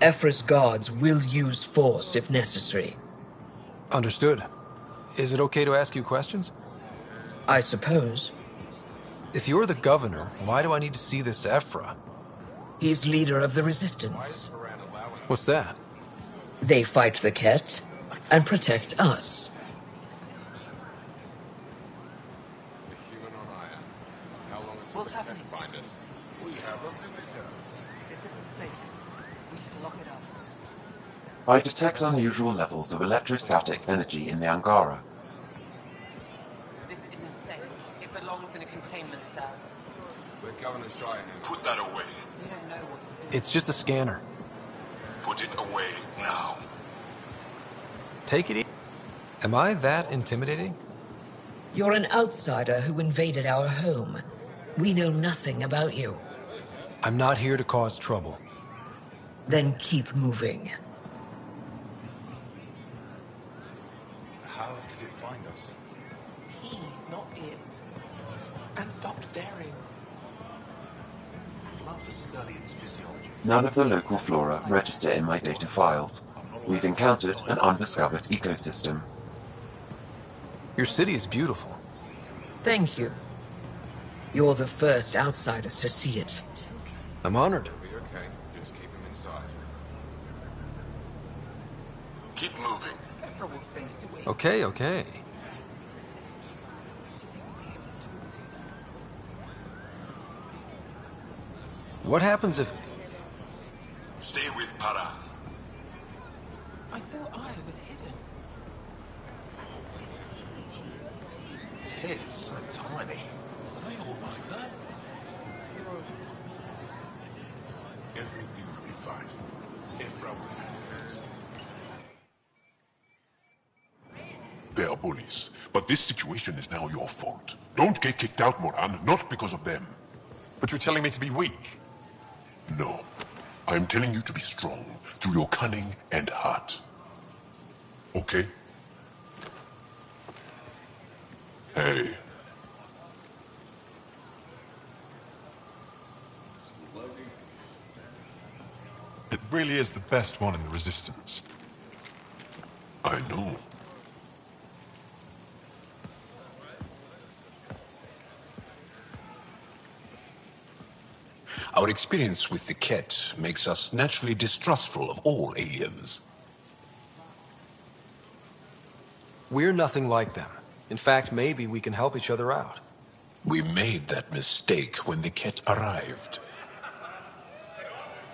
Ephra's guards will use force if necessary. Understood. Is it okay to ask you questions? I suppose. If you're the governor, why do I need to see this Ephra? He's leader of the resistance. What's that? They fight the Ket and protect us. What's happening? We have a visitor. This isn't safe. We should lock it up. I detect unusual levels of electrostatic energy in the Angara. This isn't safe. It belongs in a containment cell. The Governor Shire. Put that away. We don't know what to do. It's just a scanner. Put it away now. Take it easy. Am I that intimidating? You're an outsider who invaded our home. We know nothing about you. I'm not here to cause trouble. Then keep moving. How did it find us? He, not it. And stop staring. I'd love to study its physiology. None of the local flora register in my data files. We've encountered an undiscovered ecosystem. Your city is beautiful. Thank you. You're the first outsider to see it. I'm honored. Be okay. Just keep him inside. Keep moving. Ephra will think to wait. Okay, okay. What happens if... Stay with Para. I thought I was hidden. Tits are tiny. Are they all like that? Everything will be fine. Ephra will handle it. They are bullies, but this situation is now your fault. Don't get kicked out, Moran, not because of them. But you're telling me to be weak? No. I'm telling you to be strong through your cunning and heart. Okay? Hey. It really is the best one in the Resistance. I know. Our experience with the Ket makes us naturally distrustful of all aliens. We're nothing like them. In fact, maybe we can help each other out. We made that mistake when the Ket arrived.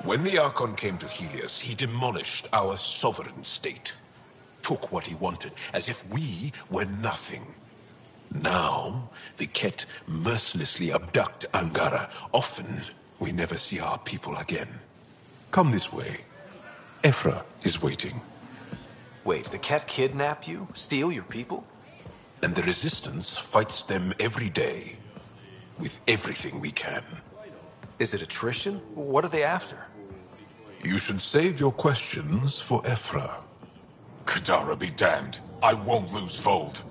When the Archon came to Helios, he demolished our sovereign state. Took what he wanted, as if we were nothing. Now, the Ket mercilessly abduct Angara. Often, we never see our people again. Come this way. Ephra is waiting. Wait, the Ket kidnap you? Steal your people? And the Resistance fights them every day. With everything we can. Is it attrition? What are they after? You should save your questions for Ephra. Kadara be damned. I won't lose Vold.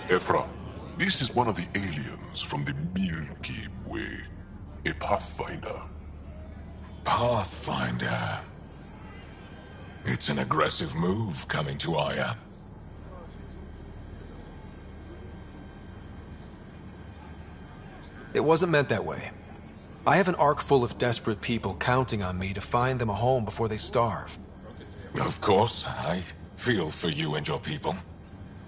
Ephra, this is one of the aliens from the Milky Way. A Pathfinder. Pathfinder. It's an aggressive move coming to Aya. It wasn't meant that way. I have an ark full of desperate people counting on me to find them a home before they starve. Of course, I feel for you and your people.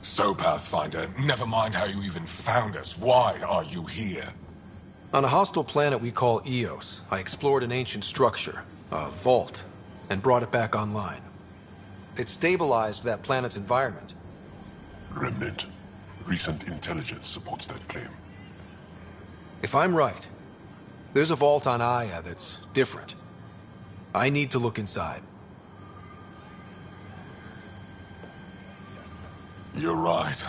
So, Pathfinder, never mind how you even found us. Why are you here? On a hostile planet we call Eos, I explored an ancient structure, a vault, and brought it back online. It stabilized that planet's environment. Remnant. Recent intelligence supports that claim. If I'm right, there's a vault on Aya that's different. I need to look inside. You're right.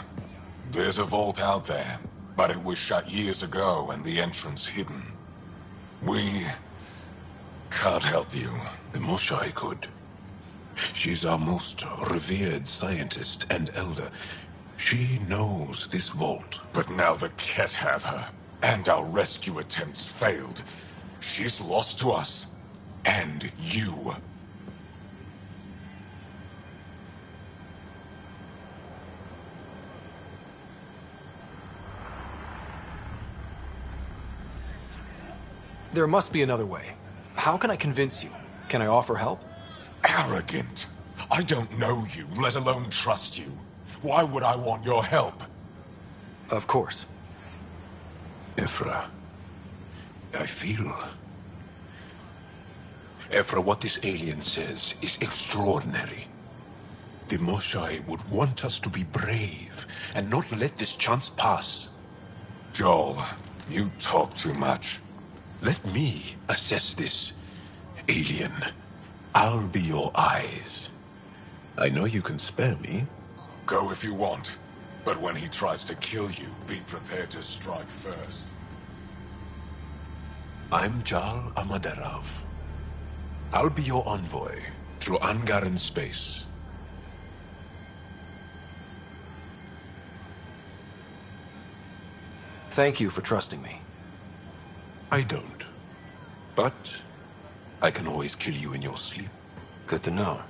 There's a vault out there, but it was shut years ago and the entrance hidden. We can't help you. The Moshai could. She's our most revered scientist and elder. She knows this vault. But now the Ket have her, and our rescue attempts failed. She's lost to us. and you. There must be another way. How can I convince you? Can I offer help? Arrogant. I don't know you, let alone trust you. Why would I want your help? Of course. Ephra, I feel... Ephra, what this alien says is extraordinary. The Moshae would want us to be brave and not let this chance pass. Joel, you talk too much. Let me assess this, alien. I'll be your eyes. I know you can spare me. Go if you want, but when he tries to kill you, be prepared to strike first. I'm Jal Amaderov. I'll be your envoy through Angaran space. Thank you for trusting me. I don't. But I can always kill you in your sleep. Good to know.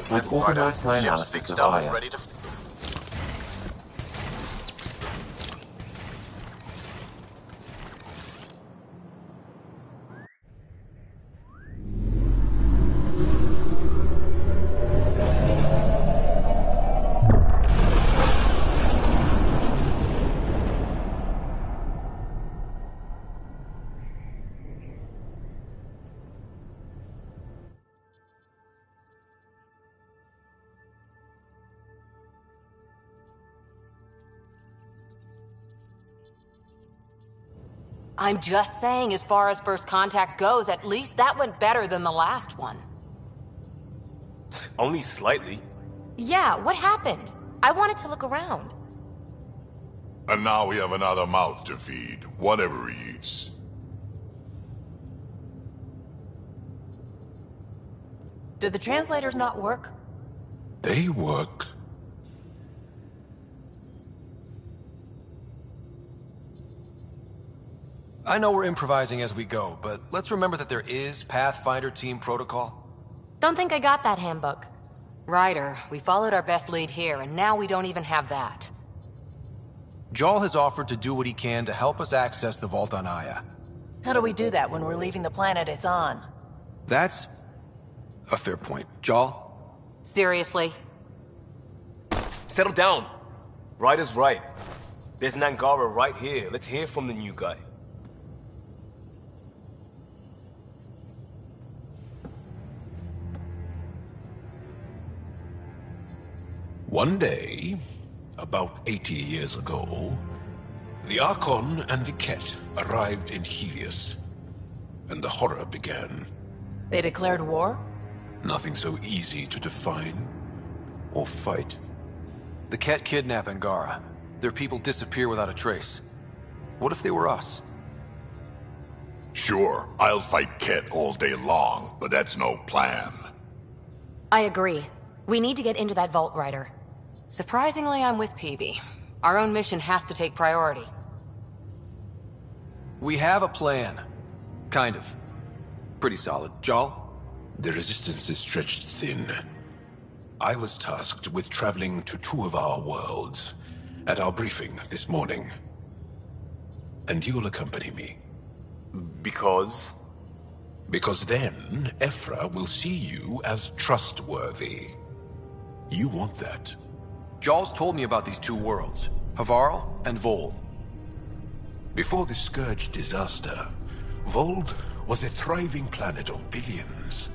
I've organized my analysis of Aya. I'm just saying, as far as first contact goes, at least that went better than the last one. Only slightly. Yeah, what happened? I wanted to look around. And now we have another mouth to feed, whatever he eats. Did the translators not work? They work. I know we're improvising as we go, but let's remember that there is Pathfinder team protocol. Don't think I got that handbook. Ryder, we followed our best lead here, and now we don't even have that. Jal has offered to do what he can to help us access the vault on Aya. How do we do that when we're leaving the planet it's on? That's a fair point. Jal? Seriously? Settle down. Ryder's right. There's an Angara right here. Let's hear from the new guy. One day, about 80 years ago, the Archon and the Ket arrived in Helios, and the horror began. They declared war? Nothing so easy to define or fight. The Ket kidnap Angara. Their people disappear without a trace. What if they were us? Sure, I'll fight Ket all day long, but that's no plan. I agree. We need to get into that vault, Ryder. Surprisingly, I'm with PB. Our own mission has to take priority. We have a plan. Kind of. Pretty solid. Jal? The resistance is stretched thin. I was tasked with traveling to two of our worlds at our briefing this morning. And you'll accompany me. Because? Because then, Ephra will see you as trustworthy. You want that. Jal's told me about these two worlds, Havarl and Vold. Before the Scourge disaster, Vold was a thriving planet of billions,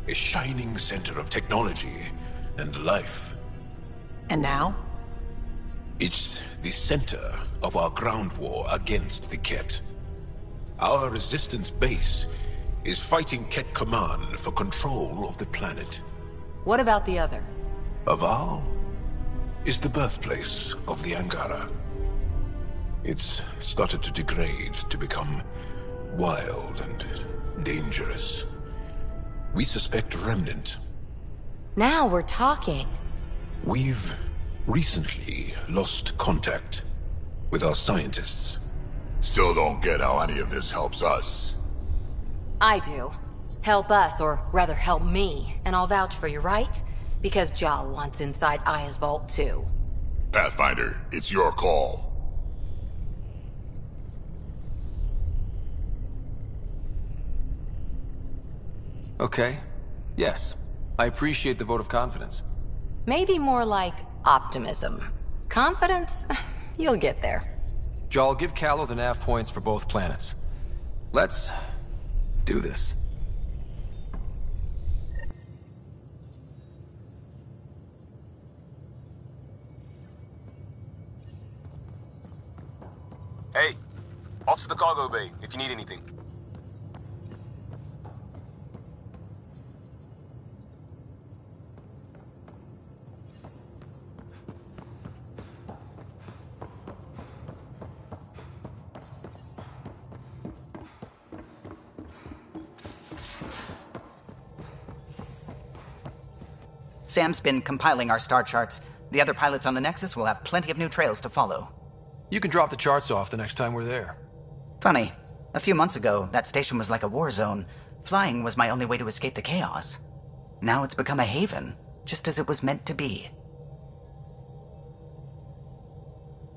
a shining center of technology and life. And now? It's the center of our ground war against the Ket. Our resistance base is fighting Ket Command for control of the planet. What about the other? Havarl is the birthplace of the Angara. It's started to degrade, to become wild and Dangerous. We suspect Remnant. Now we're talking. We've recently lost contact with our scientists. Still don't get how any of this helps us. I do. Help us, or rather help me, and I'll vouch for you, right? Because Jal wants inside Aya's vault too. Pathfinder, it's your call. Okay. Yes. I appreciate the vote of confidence. Maybe more like optimism. Confidence? You'll get there. Jal, give Callow the nav points for both planets. Let's do this. Hey, off to the cargo bay if you need anything. Sam's been compiling our star charts. The other pilots on the Nexus will have plenty of new trails to follow. You can drop the charts off the next time we're there. Funny. A few months ago, that station was like a war zone. Flying was my only way to escape the chaos. Now it's become a haven, just as it was meant to be.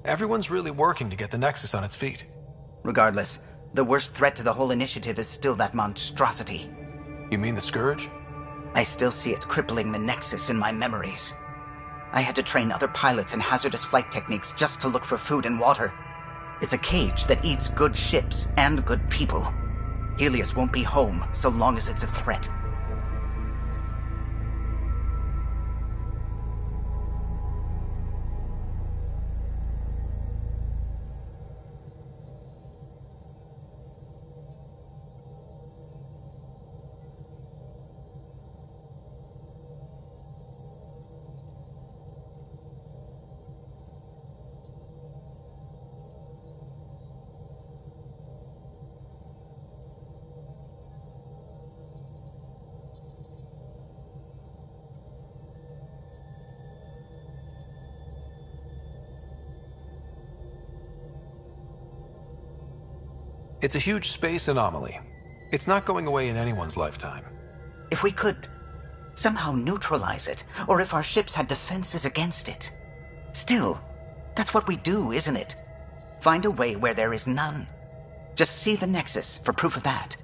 Everyone's really working to get the Nexus on its feet. Regardless, the worst threat to the whole initiative is still that monstrosity. You mean the Scourge? I still see it crippling the Nexus in my memories. I had to train other pilots in hazardous flight techniques just to look for food and water. It's a cage that eats good ships and good people. Helios won't be home so long as it's a threat. It's a huge space anomaly. It's not going away in anyone's lifetime. If we could somehow neutralize it, or if our ships had defenses against it. Still, that's what we do, isn't it? Find a way where there is none. Just see the Nexus for proof of that.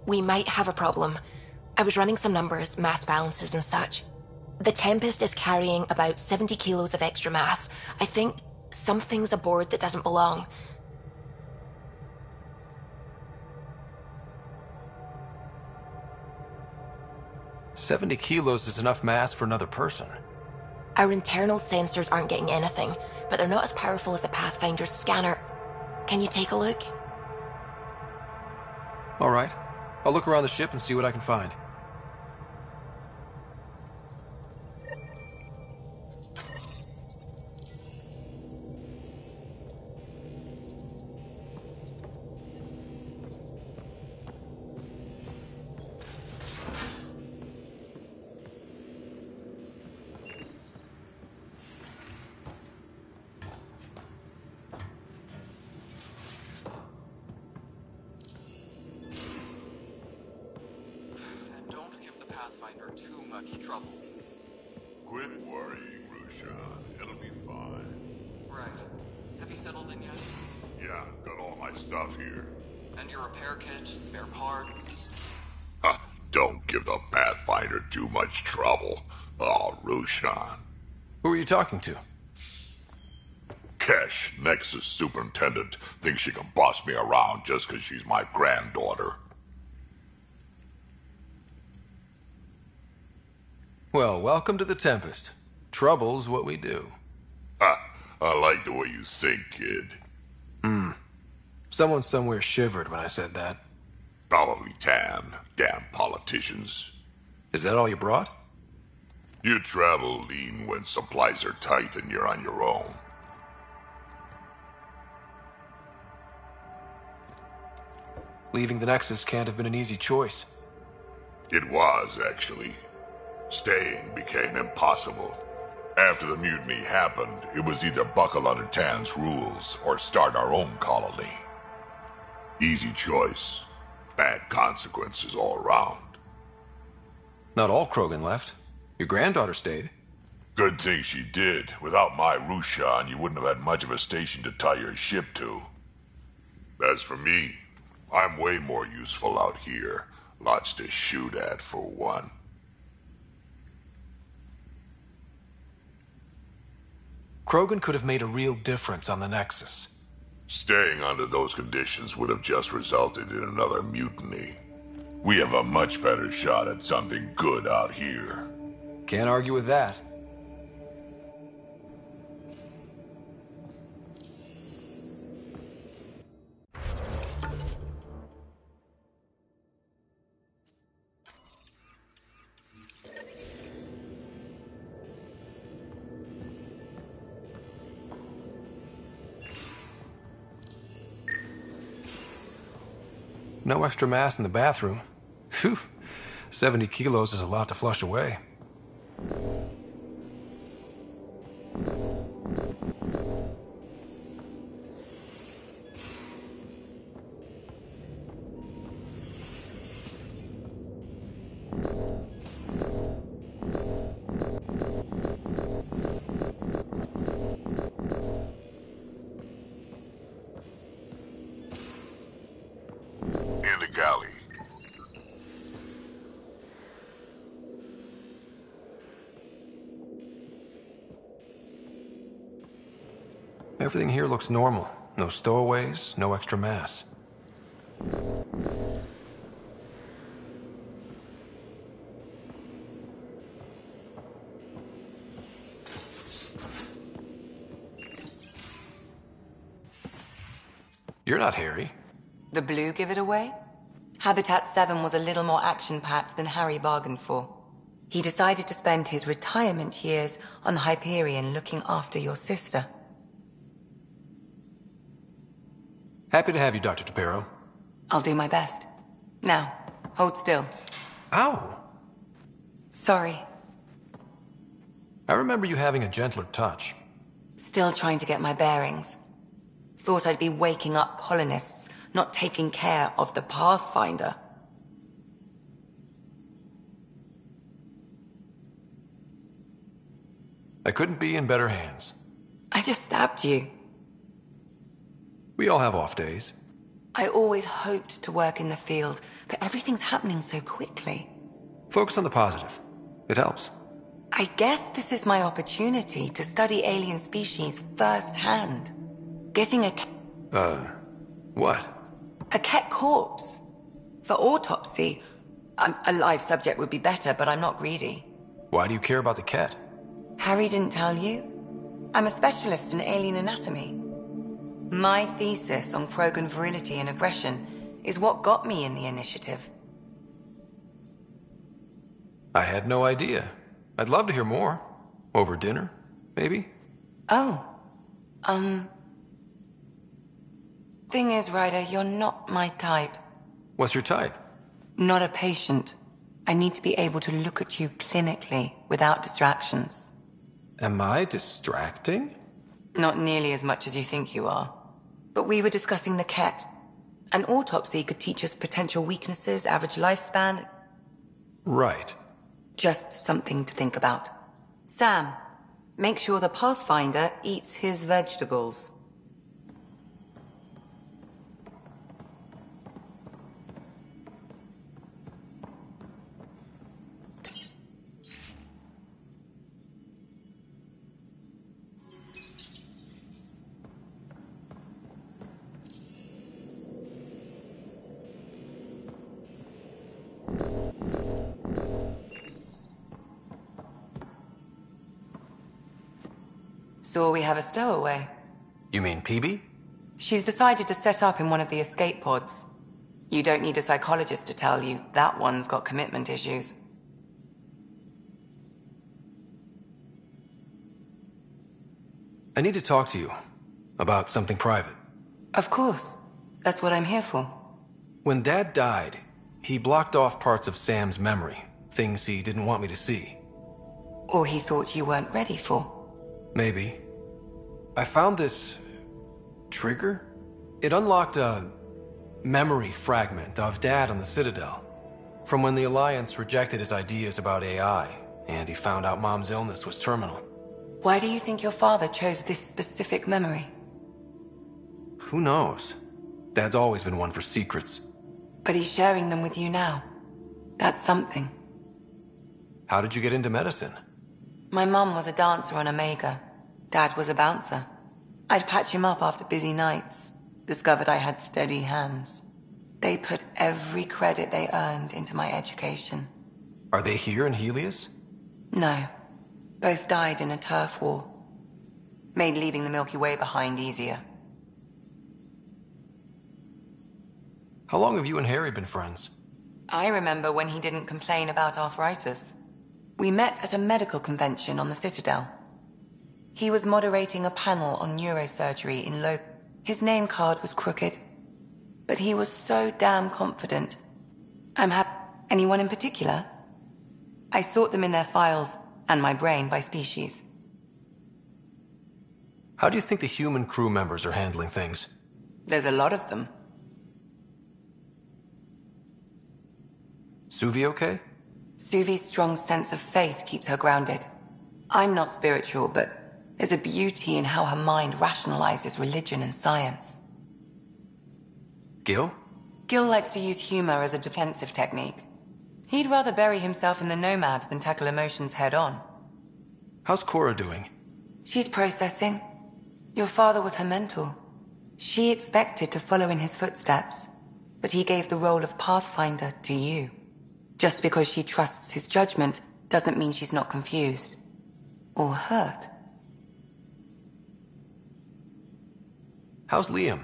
We might have a problem. I was running some numbers, mass balances and such. The Tempest is carrying about 70 kilos of extra mass. I think something's aboard that doesn't belong. "70 kilos is enough mass for another person." Our internal sensors aren't getting anything, but they're not as powerful as a Pathfinder's scanner. Can you take a look? All right. I'll look around the ship and see what I can find. Too much trouble. Quit worrying, Rushan. It'll be fine. Right. Have you settled in yet? Yeah, got all my stuff here. And your repair kit, spare parts? Don't give the Pathfinder too much trouble. Oh, Rushan. Who are you talking to? Kesh, Nexus Superintendent, thinks she can boss me around just because she's my granddaughter. Well, welcome to the Tempest. Trouble's what we do. Ha! I like the way you think, kid. Someone somewhere shivered when I said that. Probably Tan. Damn politicians. Is that all you brought? You travel lean when supplies are tight and you're on your own. Leaving the Nexus can't have been an easy choice. It was, actually. Staying became impossible. After the mutiny happened, it was either buckle under Tan's rules or start our own colony. Easy choice. Bad consequences all around. Not all Krogan left. Your granddaughter stayed. Good thing she did. Without my Rushan, you wouldn't have had much of a station to tie your ship to. As for me, I'm way more useful out here. Lots to shoot at, for one. Krogan could have made a real difference on the Nexus. Staying under those conditions would have just resulted in another mutiny. We have a much better shot at something good out here. Can't argue with that. No extra mass in the bathroom. Phew. 70 kilos is a lot to flush away. In the galley. Everything here looks normal. No stowaways, no extra mass. You're not Harry. The blue give it away? Habitat 7 was a little more action-packed than Harry bargained for. He decided to spend his retirement years on the Hyperion looking after your sister. Happy to have you, Dr. Tapero. I'll do my best. Now, hold still. Ow! Sorry. I remember you having a gentler touch. Still trying to get my bearings. Thought I'd be waking up colonists, not taking care of the Pathfinder. I couldn't be in better hands. I just stabbed you. We all have off days. I always hoped to work in the field, but everything's happening so quickly. Focus on the positive. It helps. I guess this is my opportunity to study alien species firsthand. Getting what? A Ket corpse. For autopsy. A live subject would be better, but I'm not greedy. Why do you care about the Ket? Harry didn't tell you? I'm a specialist in alien anatomy. My thesis on Krogan virility and aggression is what got me in the initiative. I had no idea. I'd love to hear more. Over dinner, maybe? Oh. Thing is, Ryder, you're not my type. What's your type? Not a patient. I need to be able to look at you clinically, without distractions. Am I distracting? Not nearly as much as you think you are. But we were discussing the Ket. An autopsy could teach us potential weaknesses, average lifespan. Right. Just something to think about. Sam, make sure the Pathfinder eats his vegetables. So we have a stowaway. You mean PB? She's decided to set up in one of the escape pods. You don't need a psychologist to tell you that one's got commitment issues. I need to talk to you about something private. Of course. That's what I'm here for. When Dad died, he blocked off parts of Sam's memory, things he didn't want me to see. Or he thought you weren't ready for. Maybe. I found this trigger. It unlocked a memory fragment of Dad on the Citadel, from when the Alliance rejected his ideas about AI, and he found out Mom's illness was terminal. Why do you think your father chose this specific memory? Who knows? Dad's always been one for secrets. But he's sharing them with you now. That's something. How did you get into medicine? My mum was a dancer on Omega. Dad was a bouncer. I'd patch him up after busy nights. Discovered I had steady hands. They put every credit they earned into my education. Are they here in Helios? No. Both died in a turf war. Made leaving the Milky Way behind easier. How long have you and Harry been friends? I remember when he didn't complain about arthritis. We met at a medical convention on the Citadel. He was moderating a panel on neurosurgery in His name card was crooked, but he was so damn confident. I'm happy. Anyone in particular? I sort them in their files and my brain by species. How do you think the human crew members are handling things? There's a lot of them. Suvi okay? Suvi's strong sense of faith keeps her grounded. I'm not spiritual, but there's a beauty in how her mind rationalizes religion and science. Gil? Gil likes to use humor as a defensive technique. He'd rather bury himself in the Nomad than tackle emotions head-on. How's Cora doing? She's processing. Your father was her mentor. She expected to follow in his footsteps, but he gave the role of Pathfinder to you. Just because she trusts his judgment doesn't mean she's not confused. Or hurt. How's Liam?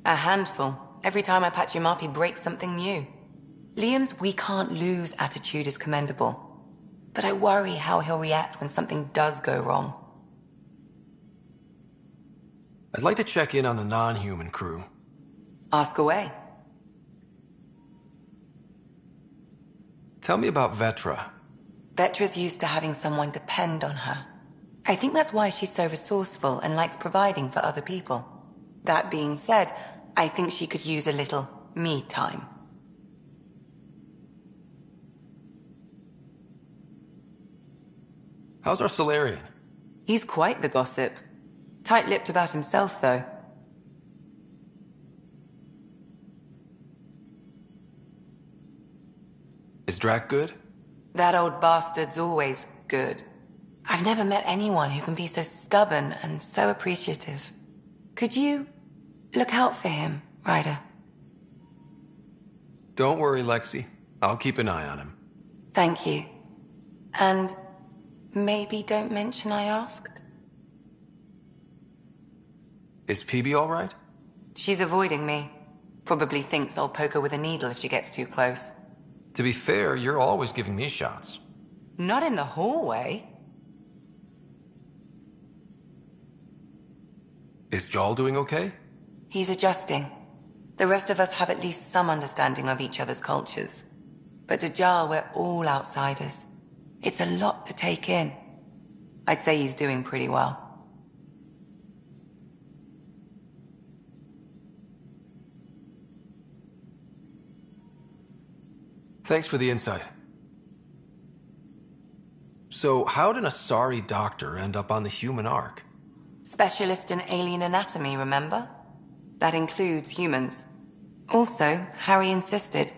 A handful. Every time I patch him up, he breaks something new. Liam's we can't lose attitude is commendable. But I worry how he'll react when something does go wrong. I'd like to check in on the non-human crew. Ask away. Tell me about Vetra. Vetra's used to having someone depend on her. I think that's why she's so resourceful and likes providing for other people. That being said, I think she could use a little me time. How's our Solarian? He's quite the gossip. Tight-lipped about himself, though. Is Drac good? That old bastard's always good. I've never met anyone who can be so stubborn and so appreciative. Could you look out for him, Ryder? Don't worry, Lexi. I'll keep an eye on him. Thank you. And maybe don't mention I asked? Is PB all right? She's avoiding me. Probably thinks I'll poke her with a needle if she gets too close. To be fair, you're always giving me shots. Not in the hallway. Is Jal doing okay? He's adjusting. The rest of us have at least some understanding of each other's cultures. But to Jal, we're all outsiders. It's a lot to take in. I'd say he's doing pretty well. Thanks for the insight. So, how'd an Asari doctor end up on the human Ark? Specialist in alien anatomy, remember? That includes humans. Also, Harry insisted.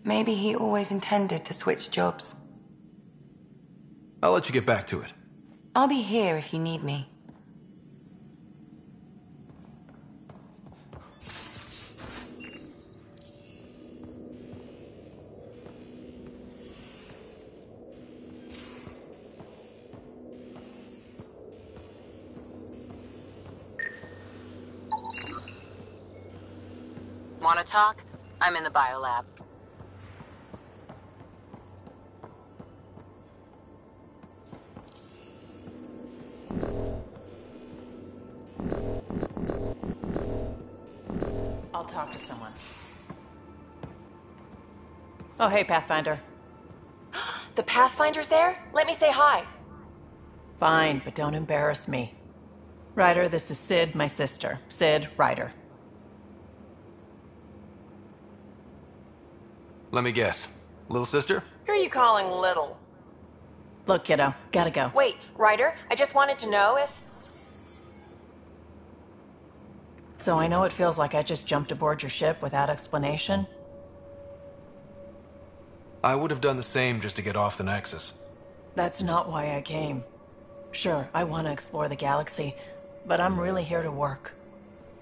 Maybe he always intended to switch jobs. I'll let you get back to it. I'll be here if you need me. Wanna talk? I'm in the biolab. I'll talk to someone. Oh, hey, Pathfinder. The Pathfinder's there? Let me say hi. Fine, but don't embarrass me. Ryder, this is Sid, my sister. Sid, Ryder. Let me guess. Little sister? Who are you calling little? Look, kiddo, gotta go. Wait, Ryder, I just wanted to know if... So I know it feels like I just jumped aboard your ship without explanation. I would have done the same just to get off the Nexus. That's not why I came. Sure, I want to explore the galaxy, but I'm really here to work.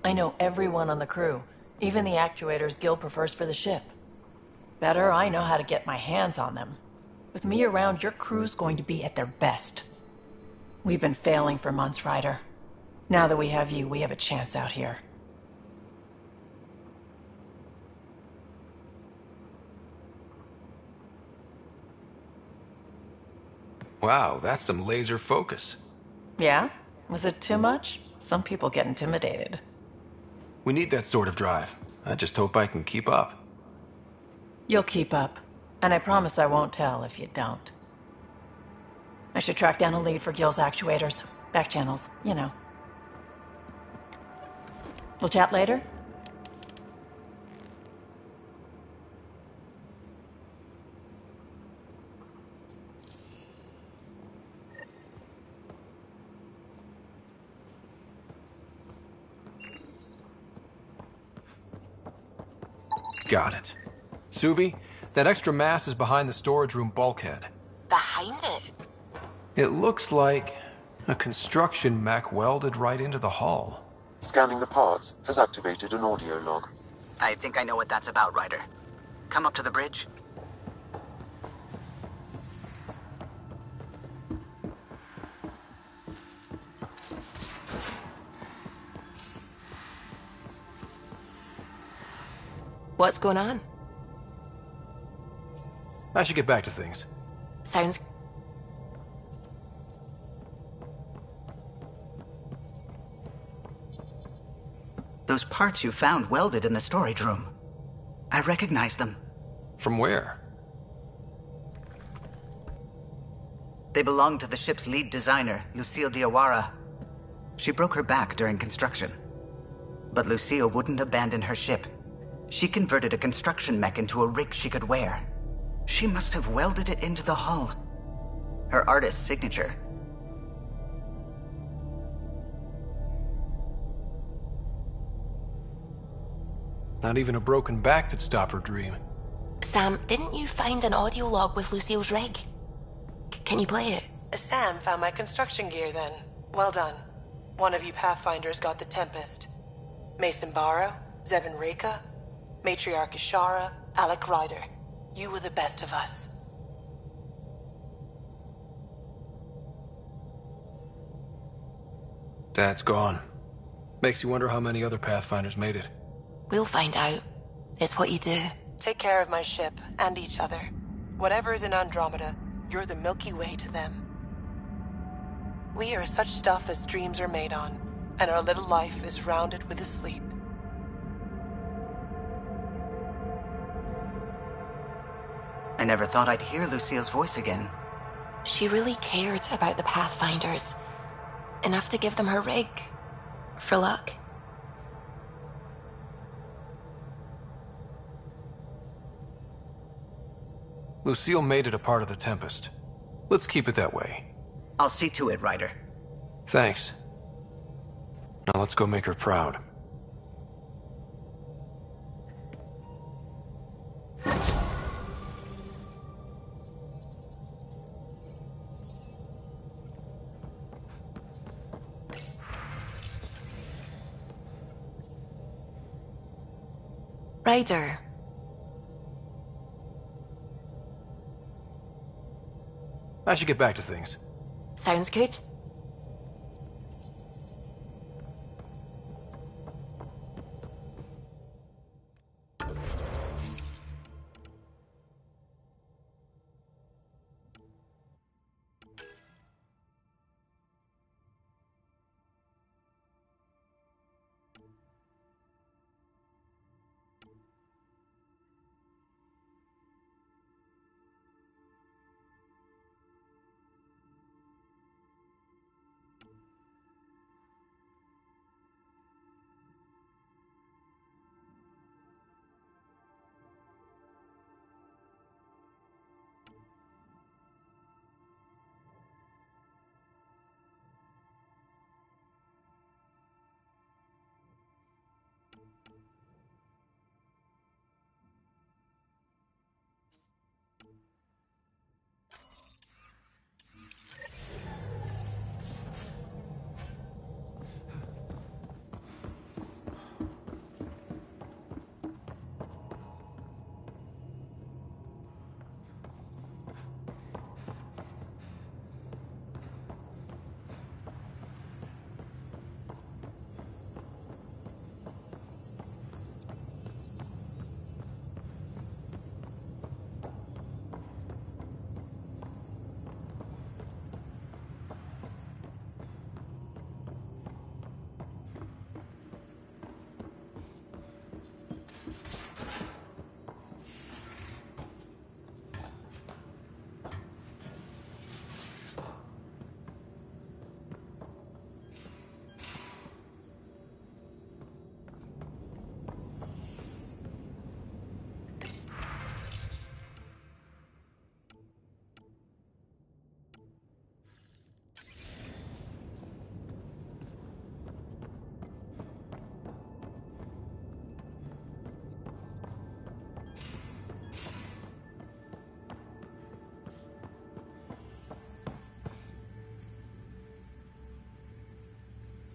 I know everyone on the crew, even the actuators Gil prefers for the ship. Better, I know how to get my hands on them. With me around, your crew's going to be at their best. We've been failing for months, Ryder. Now that we have you, we have a chance out here. Wow, that's some laser focus. Yeah? Was it too much? Some people get intimidated. We need that sort of drive. I just hope I can keep up. You'll keep up. And I promise I won't tell if you don't. I should track down a lead for Gil's actuators. Back channels, you know. We'll chat later? Got it. Suvi, that extra mass is behind the storage room bulkhead. Behind it? It looks like a construction mech welded right into the hull. Scanning the parts has activated an audio log. I think I know what that's about, Ryder. Come up to the bridge. What's going on? I should get back to things. Sounds... Those parts you found welded in the storage room. I recognize them. From where? They belong to the ship's lead designer, Lucille Diawara. She broke her back during construction. But Lucille wouldn't abandon her ship. She converted a construction mech into a rig she could wear. She must have welded it into the hull. Her artist's signature. Not even a broken back could stop her dream. Sam, didn't you find an audio log with Lucille's rig? Can you play it? Sam found my construction gear then. Well done. One of you Pathfinders got the Tempest. Mason Barrow, Zevin Reka, Matriarch Ishara, Alec Ryder. You were the best of us. Dad's gone. Makes you wonder how many other Pathfinders made it. We'll find out. It's what you do. Take care of my ship and each other. Whatever is in Andromeda, you're the Milky Way to them. We are such stuff as dreams are made on, and our little life is rounded with a sleep. I never thought I'd hear Lucille's voice again. She really cared about the Pathfinders. Enough to give them her rig. For luck. Lucille made it a part of the Tempest. Let's keep it that way. I'll see to it, Ryder. Thanks. Now let's go make her proud. Ryder. I should get back to things. Sounds good.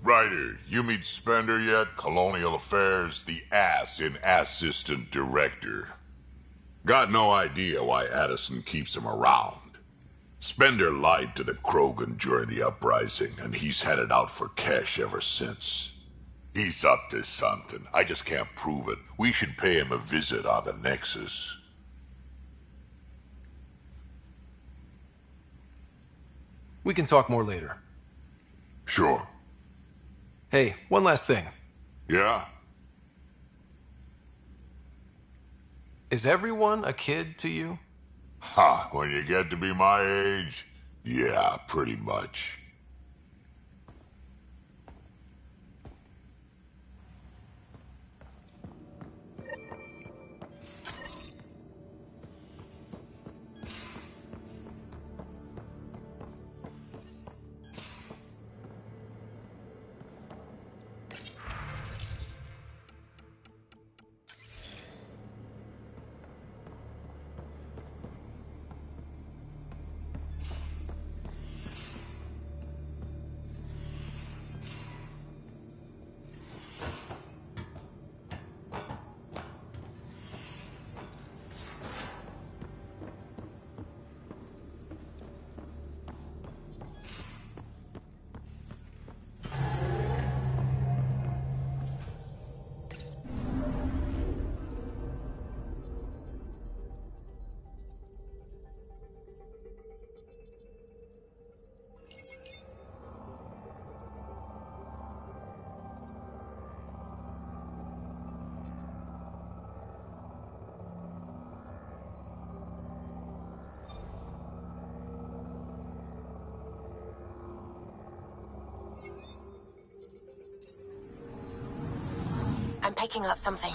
Ryder, you meet Spender yet? Colonial Affairs, the ass in Assistant Director. Got no idea why Addison keeps him around. Spender lied to the Krogan during the uprising, and he's headed out for cash ever since. He's up to something. I just can't prove it. We should pay him a visit on the Nexus. We can talk more later. Sure. Hey, one last thing. Yeah? Is everyone a kid to you? Ha, when you get to be my age, yeah, pretty much. I'm picking up something.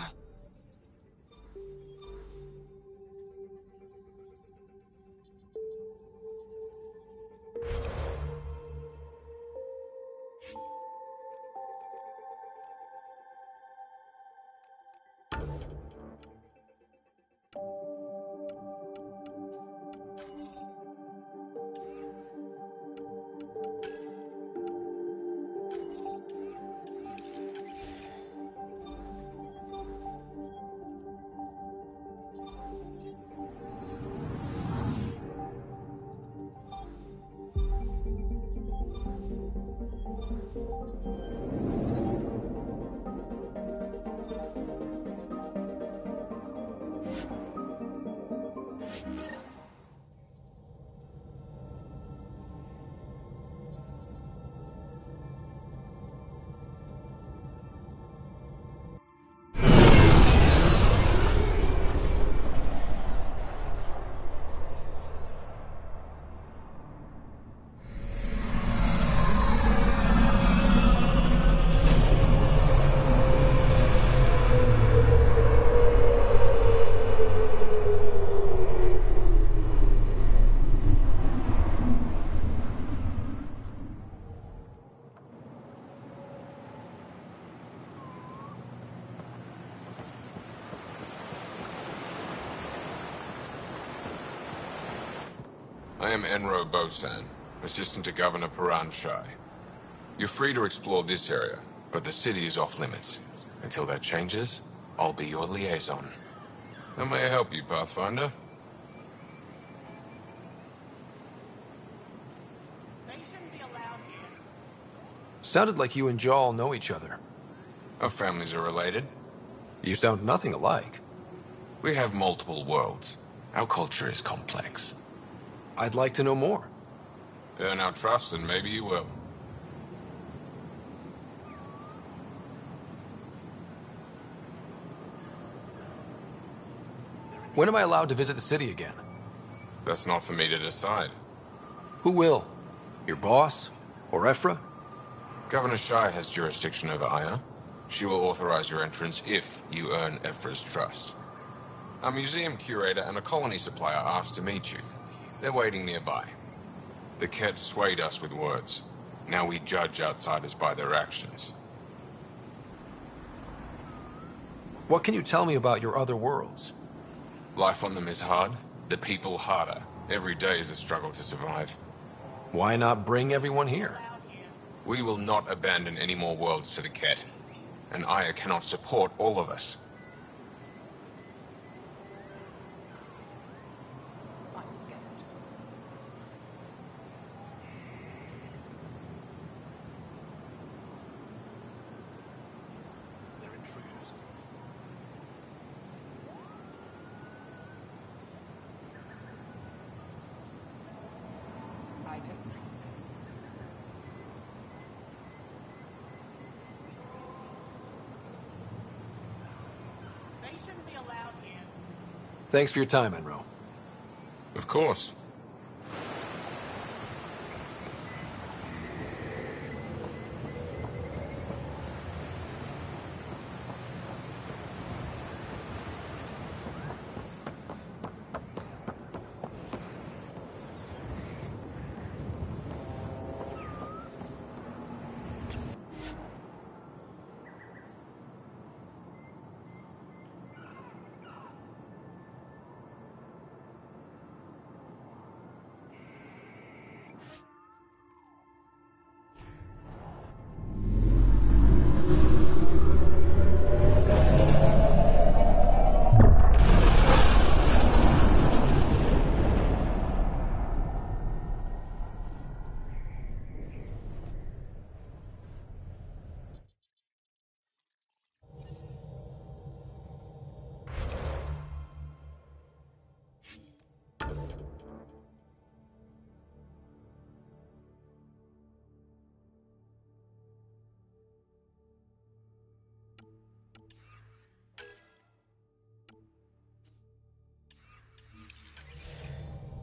I am Enro Bosan, assistant to Governor Paran Shai. You're free to explore this area, but the city is off limits. Until that changes, I'll be your liaison. How may I help you, Pathfinder? Sounded like you and Jal know each other. Our families are related. You sound nothing alike. We have multiple worlds. Our culture is complex. I'd like to know more. Earn our trust and maybe you will. When am I allowed to visit the city again? That's not for me to decide. Who will? Your boss? Or Ephra? Governor Shai has jurisdiction over Aya. She will authorize your entrance if you earn Ephra's trust. A museum curator and a colony supplier asked to meet you. They're waiting nearby. The Ket swayed us with words. Now we judge outsiders by their actions. What can you tell me about your other worlds? Life on them is hard. The people harder. Every day is a struggle to survive. Why not bring everyone here? We will not abandon any more worlds to the Ket, and Aya cannot support all of us. Thanks for your time, Enro. Of course.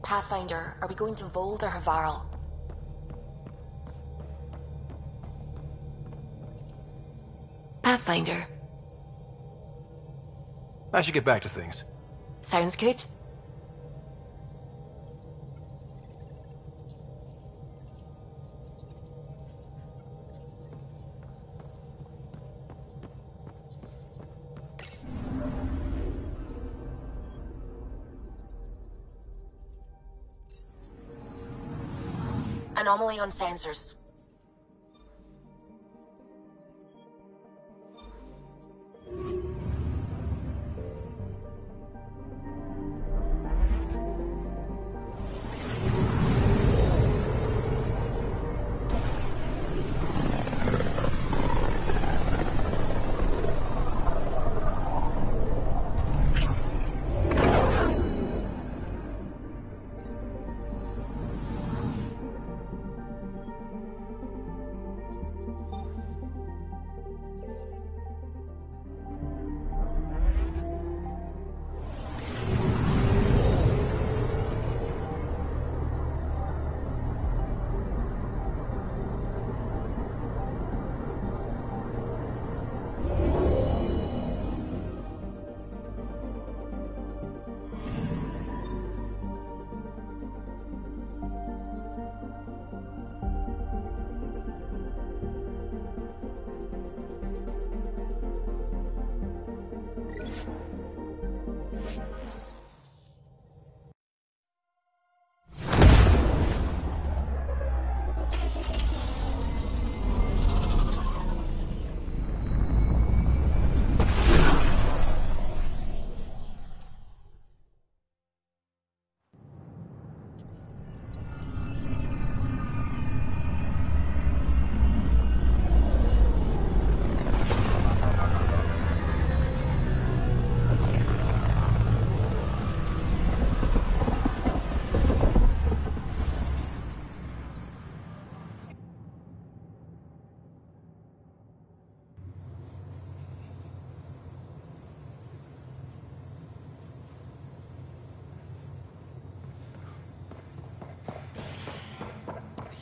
Pathfinder, are we going to Vold or Havarl? Pathfinder. I should get back to things. Sounds good. Anomaly on sensors.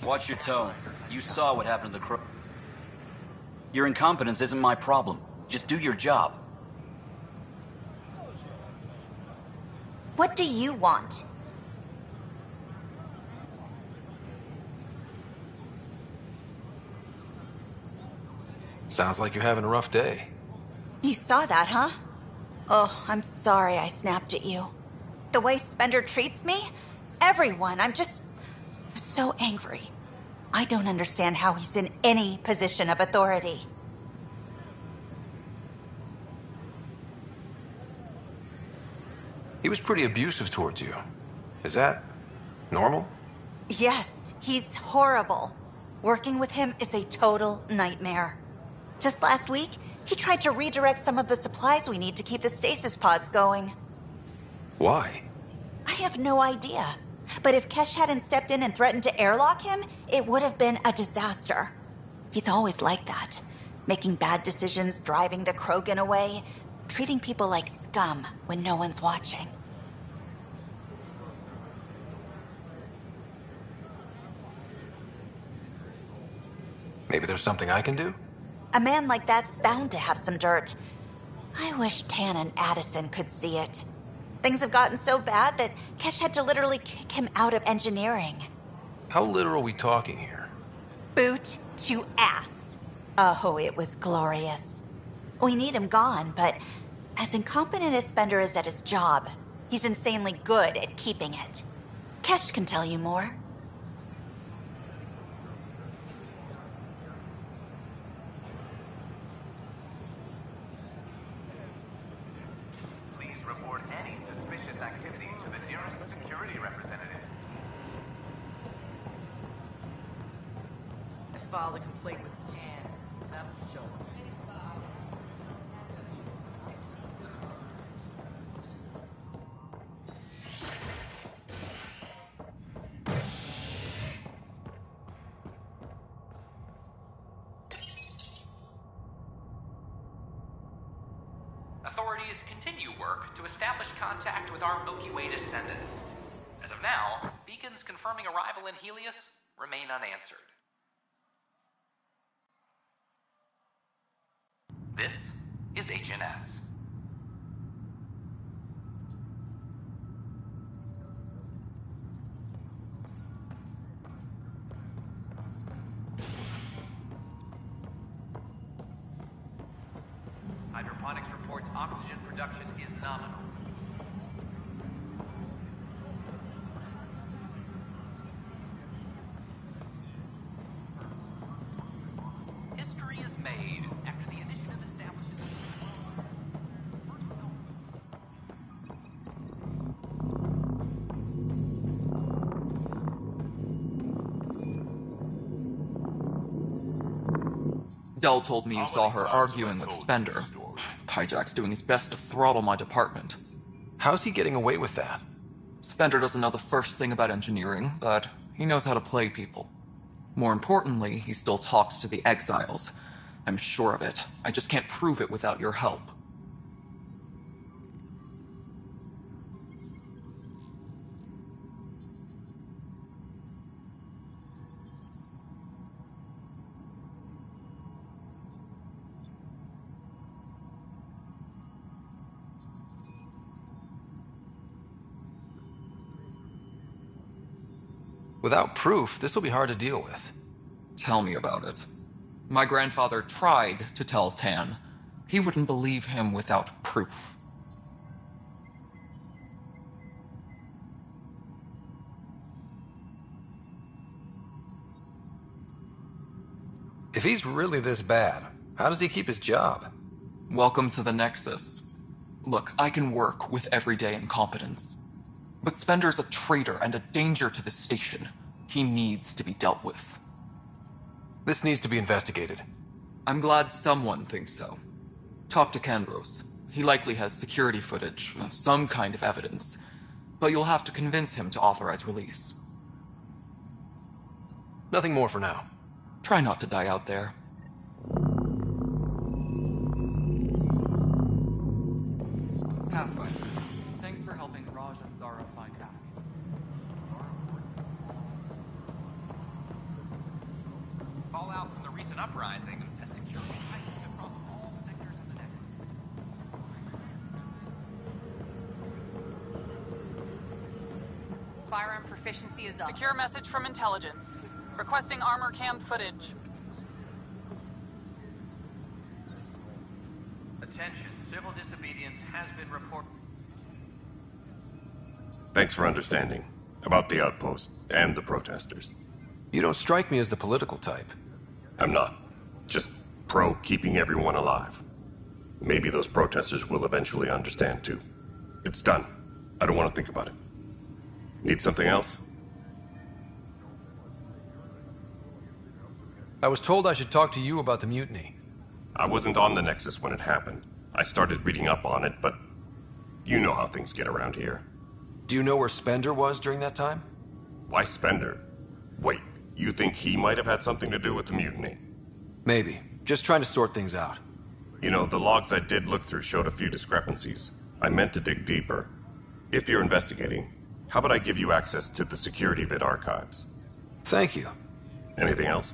Watch your tone. You saw what happened to the crow. Your incompetence isn't my problem. Just do your job. What do you want? Sounds like you're having a rough day. You saw that, huh? Oh, I'm sorry I snapped at you. The way Spender treats me? Everyone, I'm just so angry. I don't understand how he's in any position of authority. He was pretty abusive towards you. Is that normal? Yes, he's horrible. Working with him is a total nightmare. Just last week, he tried to redirect some of the supplies we need to keep the stasis pods going. Why? I have no idea. But if Kesh hadn't stepped in and threatened to airlock him, it would have been a disaster. He's always like that. Making bad decisions, driving the Krogan away, treating people like scum when no one's watching. Maybe there's something I can do? A man like that's bound to have some dirt. I wish Tan and Addison could see it. Things have gotten so bad that Kesh had to literally kick him out of engineering. How literal are we talking here? Boot to ass. Oh, it was glorious. We need him gone, but as incompetent as Spender is at his job, he's insanely good at keeping it. Kesh can tell you more. Please report any suspicious activity to the nearest security representative. I filed a complaint with Tan. That'll show him. Authorities continue work to establish contact with our Milky Way descendants. As of now, beacons confirming arrival in Helios remain unanswered. This is HNS. Hydroponics reports oxygen production is nominal. History is made after the initiative establishes. Dell told me you saw her arguing with Spender. Hijack's doing his best to throttle my department. How's he getting away with that? Spender doesn't know the first thing about engineering, but he knows how to play people. More importantly, he still talks to the exiles. I'm sure of it. I just can't prove it without your help. Without proof, this will be hard to deal with. Tell me about it. My grandfather tried to tell Tan. He wouldn't believe him without proof. If he's really this bad, how does he keep his job? Welcome to the Nexus. Look, I can work with everyday incompetence. But Spender's a traitor and a danger to the station. He needs to be dealt with. This needs to be investigated. I'm glad someone thinks so. Talk to Kandros. He likely has security footage, some kind of evidence. But you'll have to convince him to authorize release. Nothing more for now. Try not to die out there. Pathfinder, thanks for helping Raj and Zara find out. Fallout from the recent uprising has security tightened across all sectors of the network. Firearm proficiency is up. Secure message from intelligence. Requesting armor cam footage. Attention, civil disobedience has been reported. Thanks for understanding. About the outpost and the protesters. You don't strike me as the political type. I'm not. Just pro keeping everyone alive. Maybe those protesters will eventually understand too. It's done. I don't want to think about it. Need something else? I was told I should talk to you about the mutiny. I wasn't on the Nexus when it happened. I started reading up on it, but you know how things get around here. Do you know where Spender was during that time? Why Spender? Wait, you think he might have had something to do with the mutiny? Maybe. Just trying to sort things out. You know, the logs I did look through showed a few discrepancies. I meant to dig deeper. If you're investigating, how about I give you access to the security vid archives? Thank you. Anything else?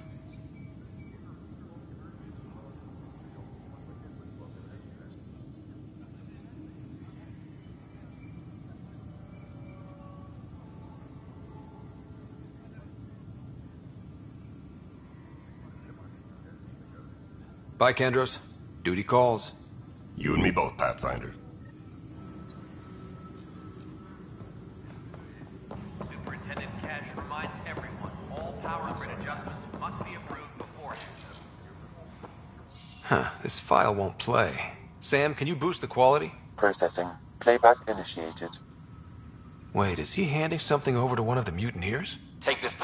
Bye, Kendros. Duty calls. You and me both, Pathfinder. Superintendent Cash reminds everyone all power grid adjustments must be approved beforehand. Huh, this file won't play. Sam, can you boost the quality? Processing. Playback initiated. Wait, is he handing something over to one of the mutineers? Take this.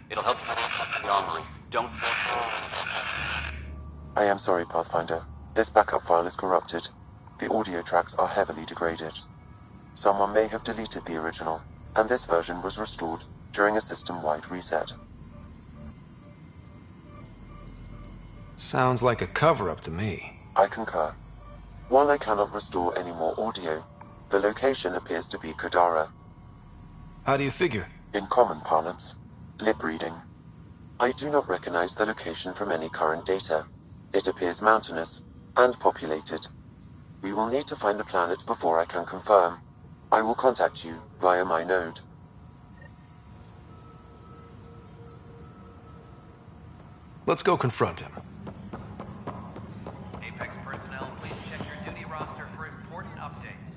It'll help the armory. Don't... I am sorry, Pathfinder. This backup file is corrupted. The audio tracks are heavily degraded. Someone may have deleted the original, and this version was restored during a system-wide reset. Sounds like a cover-up to me. I concur. While I cannot restore any more audio, the location appears to be Kadara. How do you figure? In common parlance, lip reading. I do not recognize the location from any current data. It appears mountainous and populated. We will need to find the planet before I can confirm. I will contact you via my node. Let's go confront him. Apex personnel, please check your duty roster for important updates.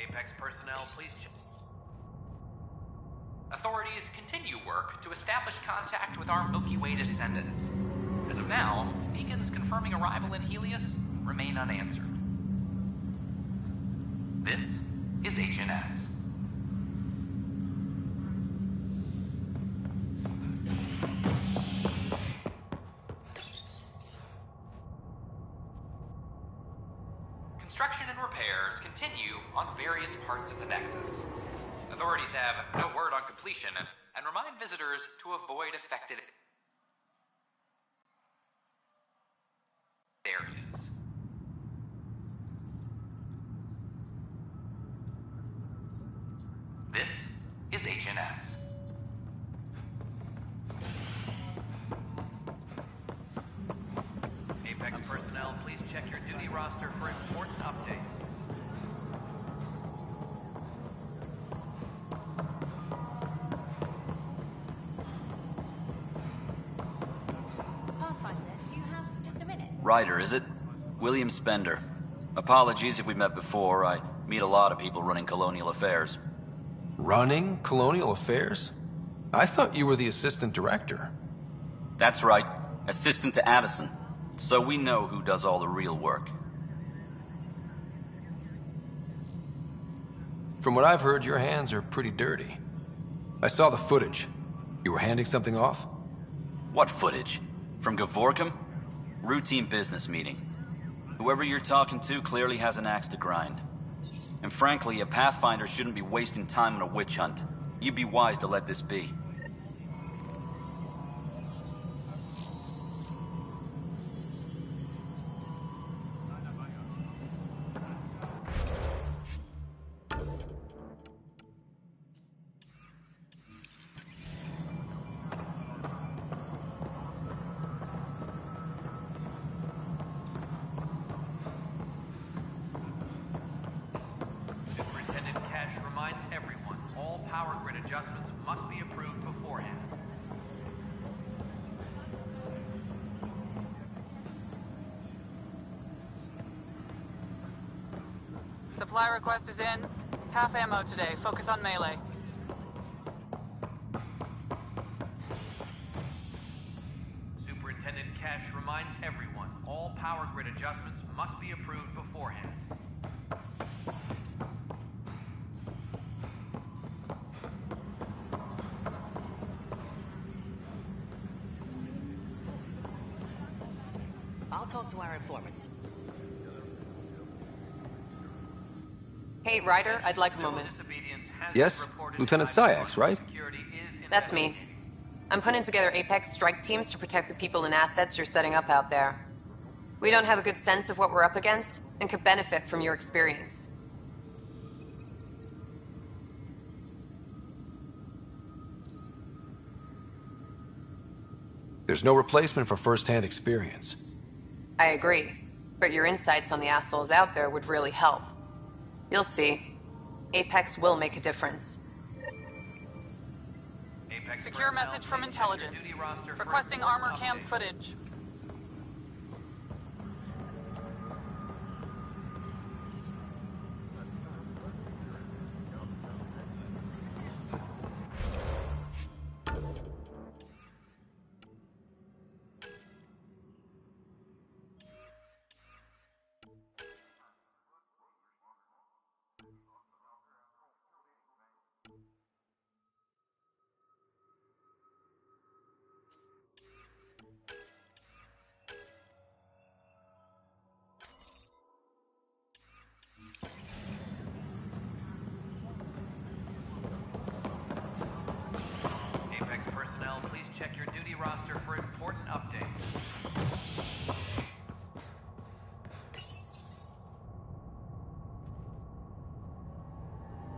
Apex personnel, please check. Authorities continue work to establish contact with our Milky Way descendants. As of now, beacons confirming arrival in Helios remain unanswered. This is HNS. Construction and repairs continue on various parts of the Nexus. Authorities have no word on completion and remind visitors to avoid affected areas. This is HNS. Apex personnel, please check your duty roster for important updates. Ryder, is it? William Spender. Apologies if we met before. I meet a lot of people running colonial affairs. Running colonial affairs? I thought you were the assistant director. That's right. Assistant to Addison. So we know who does all the real work. From what I've heard, your hands are pretty dirty. I saw the footage. You were handing something off? What footage? From Gavorkum? Routine business meeting. Whoever you're talking to clearly has an axe to grind. And frankly, a Pathfinder shouldn't be wasting time on a witch hunt. You'd be wise to let this be. Superintendent Cash reminds everyone all power grid adjustments must be approved beforehand. Supply request is in. Half ammo today. Focus on melee. Superintendent Kesh reminds everyone all power grid adjustments must be approved beforehand. I'll talk to our informants. Hey, Ryder, I'd like a moment. Yes? Lieutenant Syax, right? That's me. I'm putting together Apex strike teams to protect the people and assets you're setting up out there. We don't have a good sense of what we're up against, and could benefit from your experience. There's no replacement for first-hand experience. I agree, but your insights on the assholes out there would really help. You'll see. Apex will make a difference. Secure message from intelligence. Requesting armor cam footage. Apex personnel, please check your duty roster for important updates.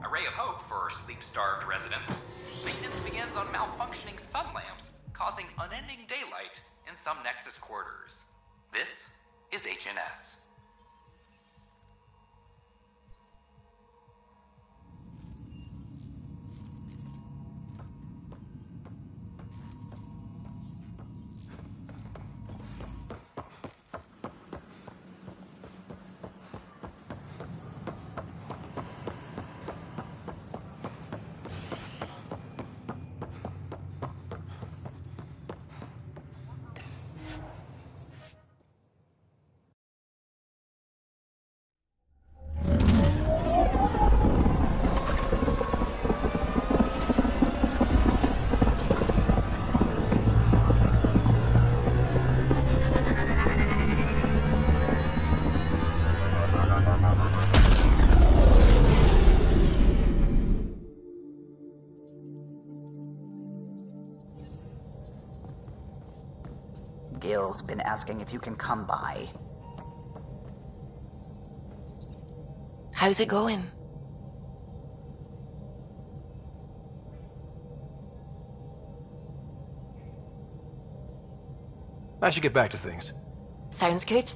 A ray of hope for sleep-starved residents. Maintenance begins on malfunctioning sun lamps, causing unending daylight in some Nexus quarters. This is HNS. Gil's been asking if you can come by. How's it going? I should get back to things. Sounds good.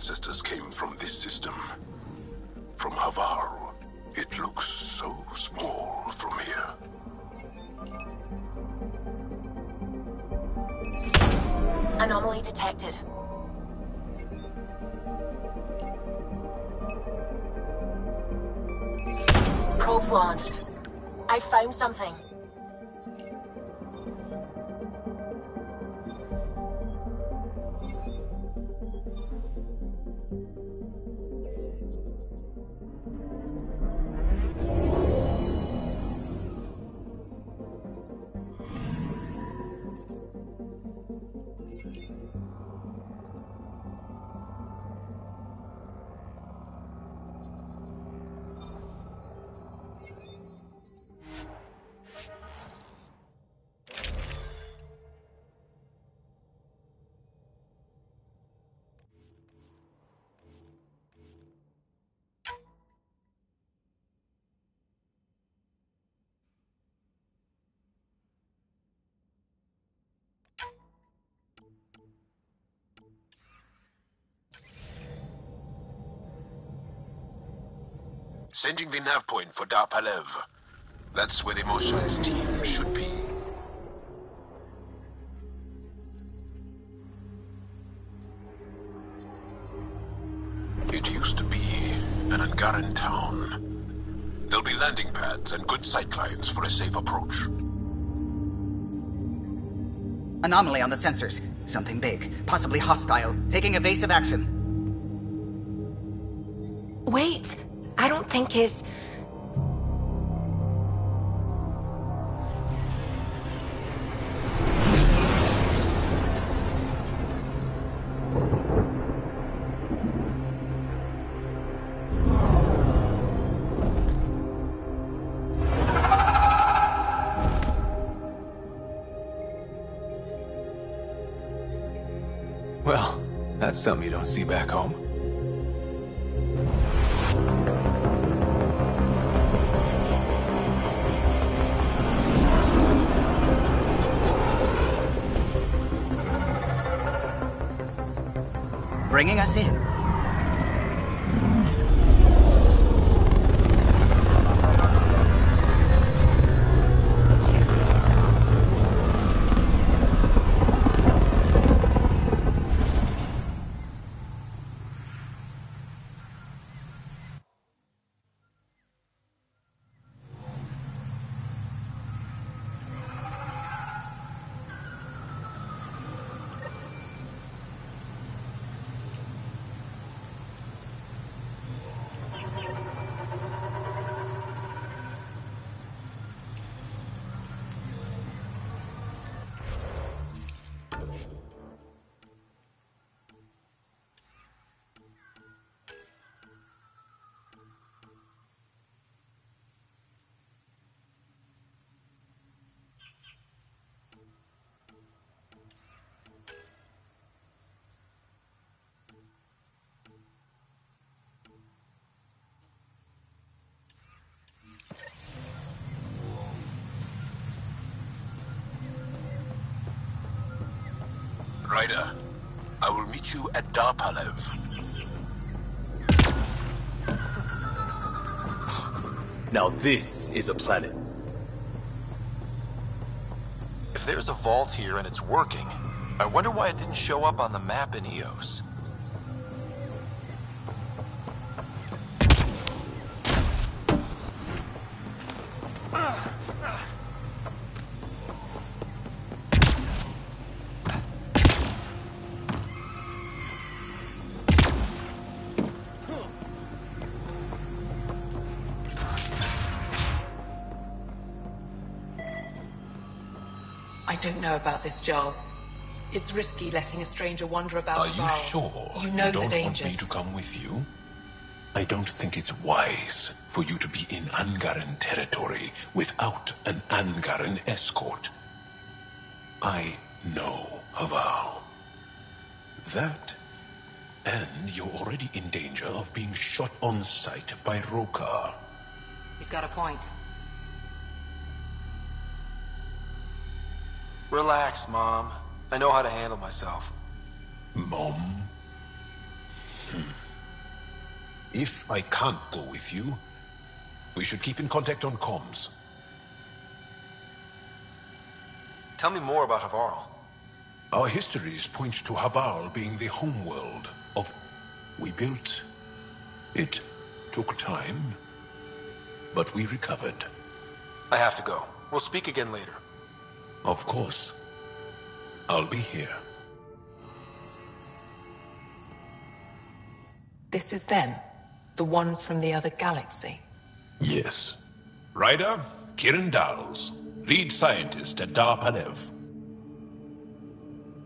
ancestors came from this system. From Havaru. It looks so small from here. Anomaly detected. Probes launched. I found something. Sending the nav point for Dar Palev. That's where the Mosha's team should be. It used to be an Angaran town. There'll be landing pads and good sightlines for a safe approach. Anomaly on the sensors. Something big, possibly hostile, taking evasive action. Wait, I don't think his... Well, that's something you don't see back home. Bringing us in. Ryder, I will meet you at Dar Palev. Now this is a planet. If there's a vault here and it's working, I wonder why it didn't show up on the map in EOS. I don't know about this, Joel. It's risky letting a stranger wander about Are the you Varl. sure You know the don't want me dangers. to come with you? I don't think it's wise for you to be in Angaran territory without an Angaran escort. I know Haval. That, and you're already in danger of being shot on sight by Rokar. He's got a point. Relax, Mom. I know how to handle myself. Mom? If I can't go with you, we should keep in contact on comms. Tell me more about Havarl. Our histories point to Haval being the homeworld of... We built. It took time, but we recovered. I have to go. We'll speak again later. Of course. I'll be here. This is them? The ones from the other galaxy? Yes. Ryder, Kiran Dals, lead scientist at Dar Panev.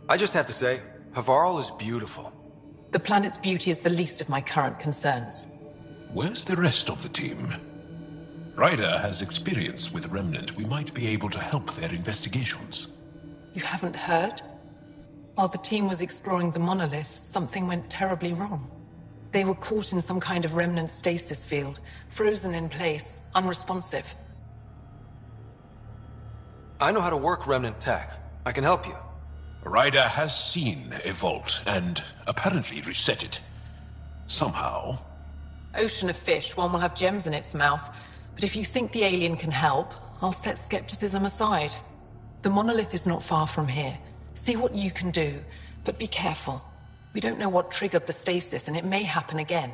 I just have to say, Havarl is beautiful. The planet's beauty is the least of my current concerns. Where's the rest of the team? Ryder has experience with Remnant. We might be able to help their investigations. You haven't heard? While the team was exploring the monolith, something went terribly wrong. They were caught in some kind of Remnant stasis field, frozen in place, unresponsive. I know how to work Remnant tech. I can help you. Ryder has seen a vault, and apparently reset it. Somehow. Ocean of fish, one will have gems in its mouth. But if you think the alien can help, I'll set skepticism aside. The monolith is not far from here. See what you can do, but be careful. We don't know what triggered the stasis, and it may happen again.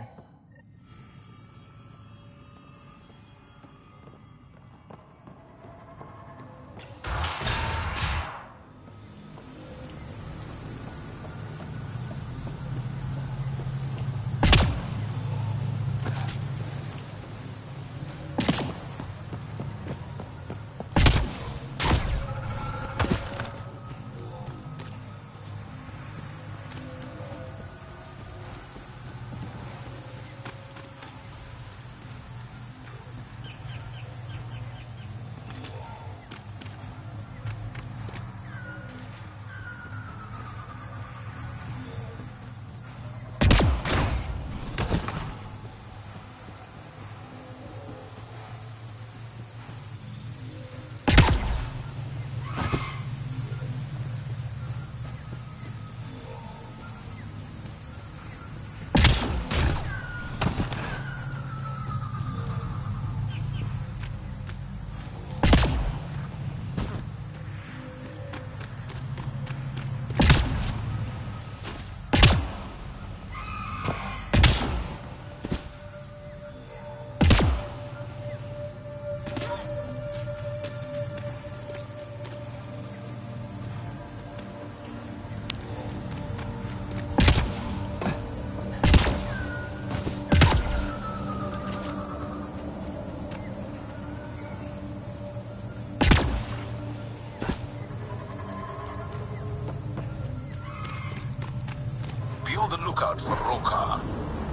Be on the lookout for Roka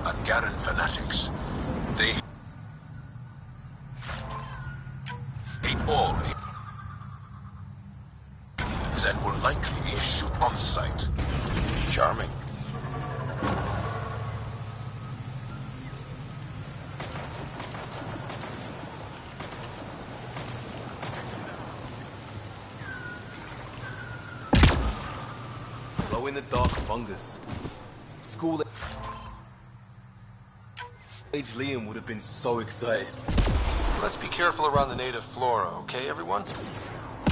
and Garen fanatics. They hate all and will likely shoot on sight. Charming. Glow-in-the-dark fungus. School age Liam would have been so excited. Let's be careful around the native flora, okay, everyone?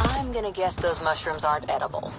I'm gonna guess those mushrooms aren't edible.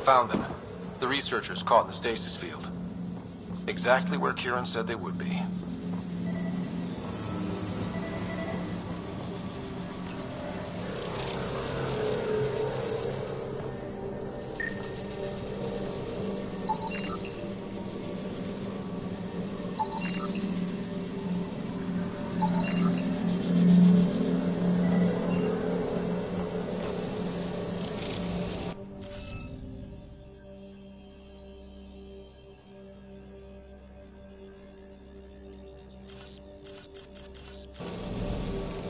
Found them. The researchers caught in the stasis field. Exactly where Kieran said they would be.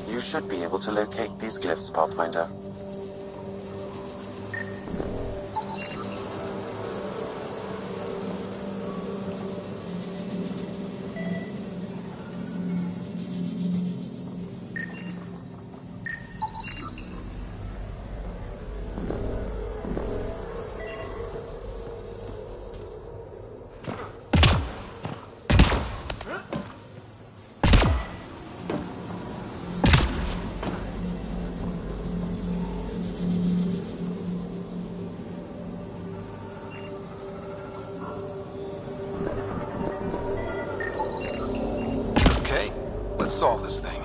You should be able to locate these glyphs, Pathfinder. Okay, let's solve this thing.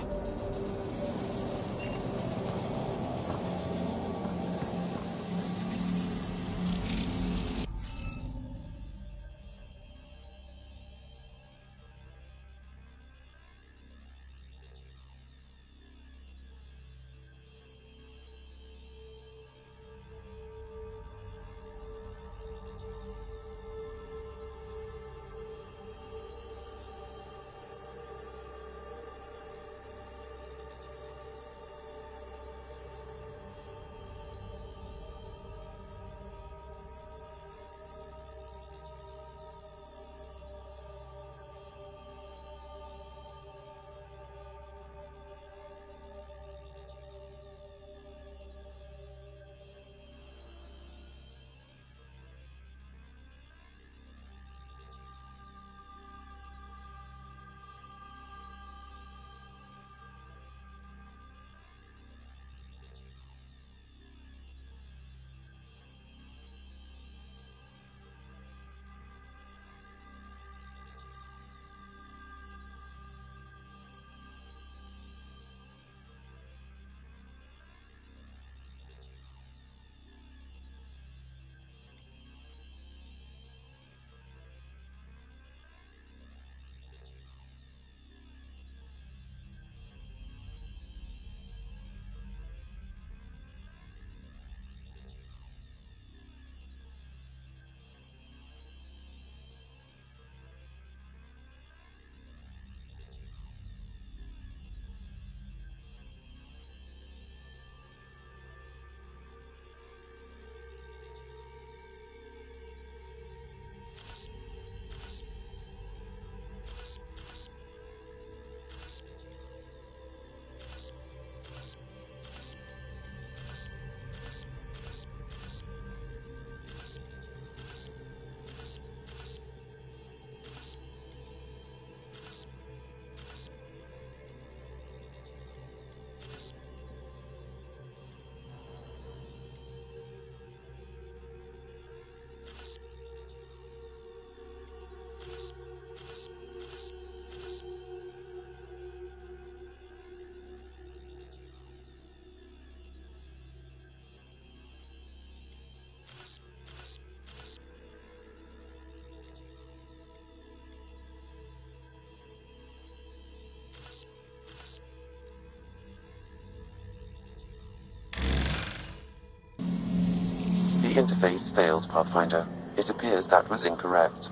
The interface failed, Pathfinder. It appears that was incorrect.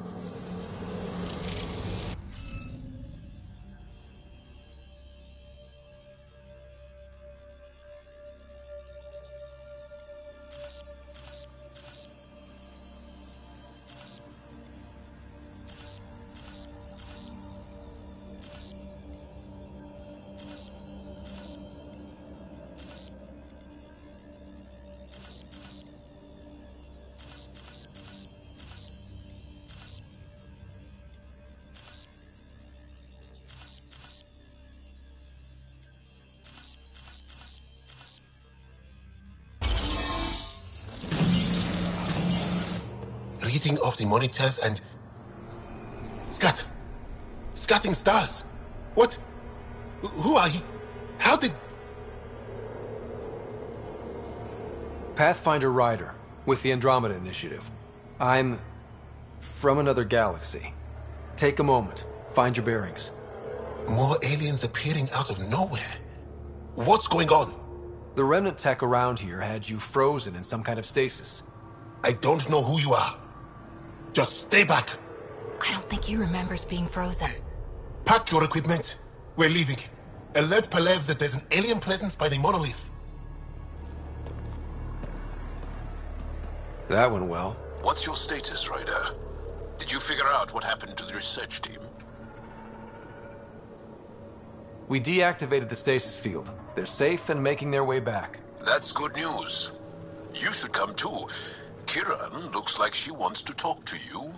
reading of the monitors and... Scatting stars. What? Who are you? How did... Pathfinder Ryder, with the Andromeda Initiative. I'm from another galaxy. Take a moment. Find your bearings. More aliens appearing out of nowhere. What's going on? The remnant tech around here had you frozen in some kind of stasis. I don't know who you are. Just stay back. I don't think he remembers being frozen. Pack your equipment. We're leaving. Alert Palev that there's an alien presence by the monolith. That went well. What's your status, Ryder? Did you figure out what happened to the research team? We deactivated the stasis field. They're safe and making their way back. That's good news. You should come too. Kiran looks like she wants to talk to you.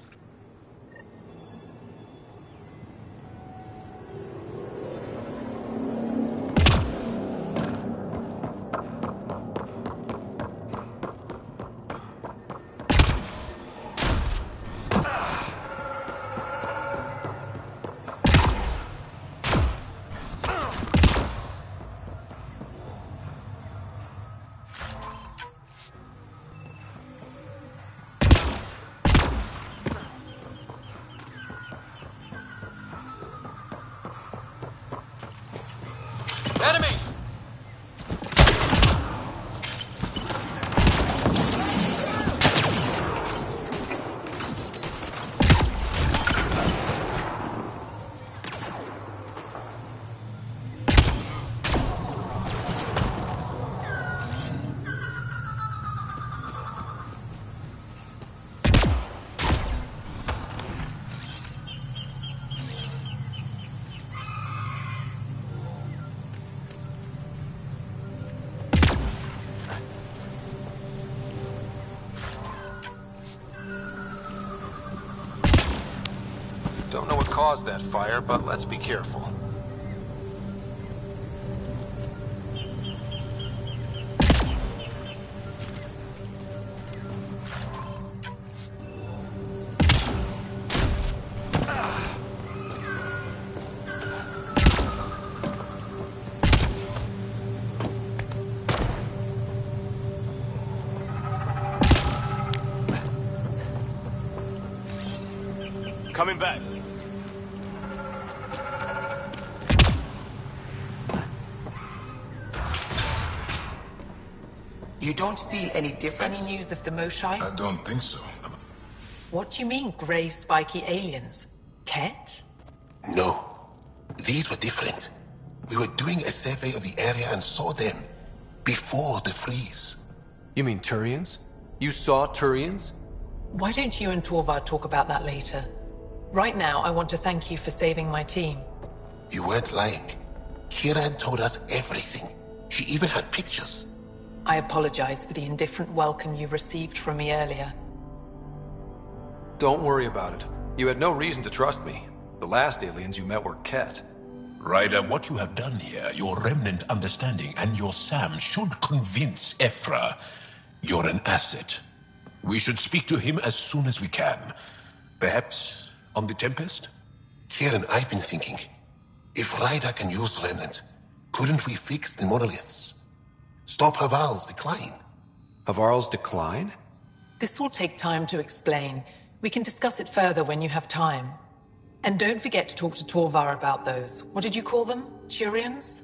Don't know what caused that fire, but let's be careful. Coming back. You don't feel any different? Any news of the Moshai? I don't think so. What do you mean, grey spiky aliens? Ket? No. These were different. We were doing a survey of the area and saw them before the freeze. You mean Turians? You saw Turians? Why don't you and Torvar talk about that later? Right now, I want to thank you for saving my team. You weren't lying. Kiran told us everything. She even had pictures. I apologize for the indifferent welcome you received from me earlier. Don't worry about it. You had no reason to trust me. The last aliens you met were Ket. Ryder, what you have done here, your remnant understanding and your SAM should convince Ephra you're an asset. We should speak to him as soon as we can. Perhaps on the Tempest? Kieran, I've been thinking. If Ryder can use remnant, couldn't we fix the monoliths? Stop Haval's decline. Havarl's decline? This will take time to explain. We can discuss it further when you have time. And don't forget to talk to Torvar about those. What did you call them? Turians?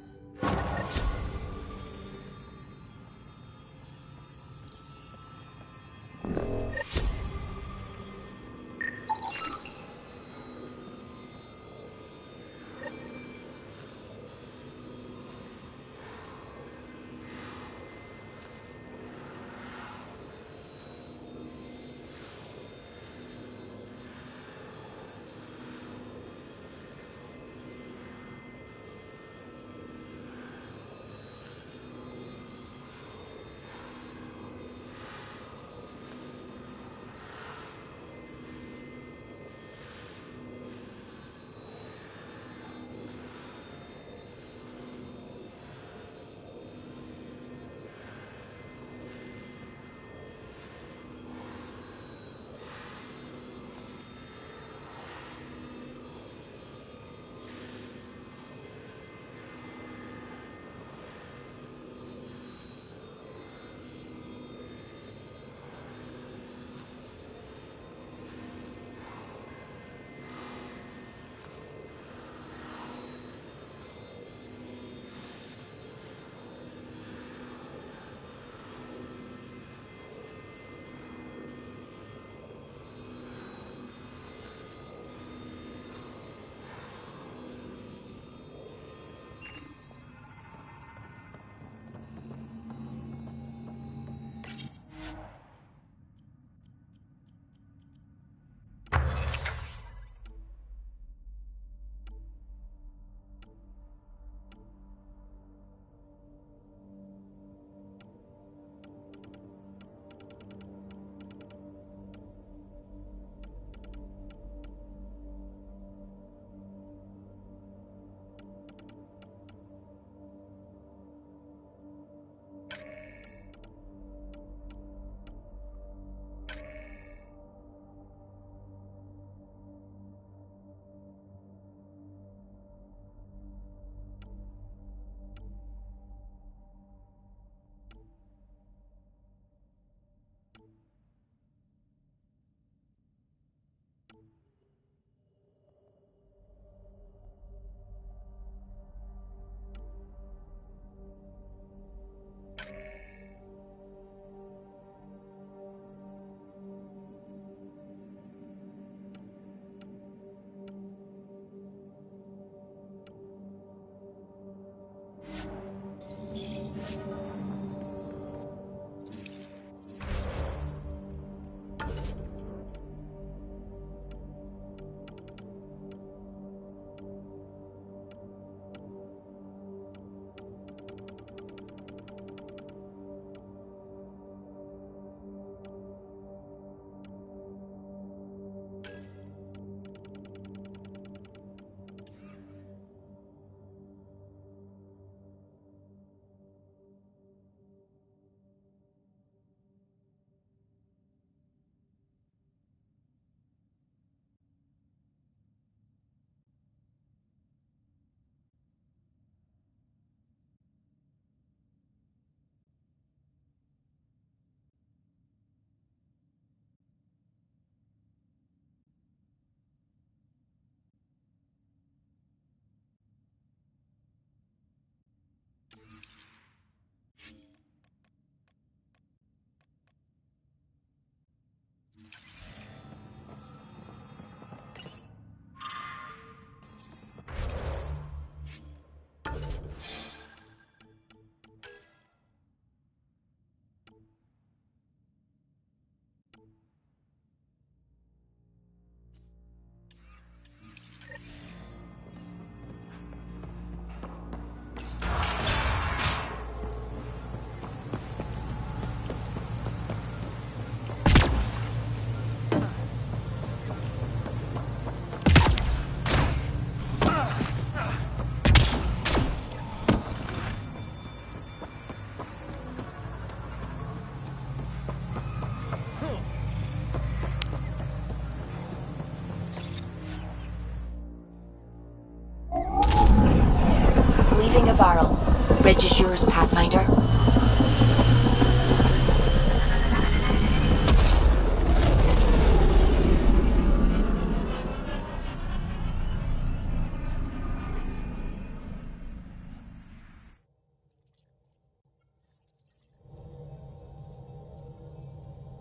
Varl. Bridge is yours, Pathfinder.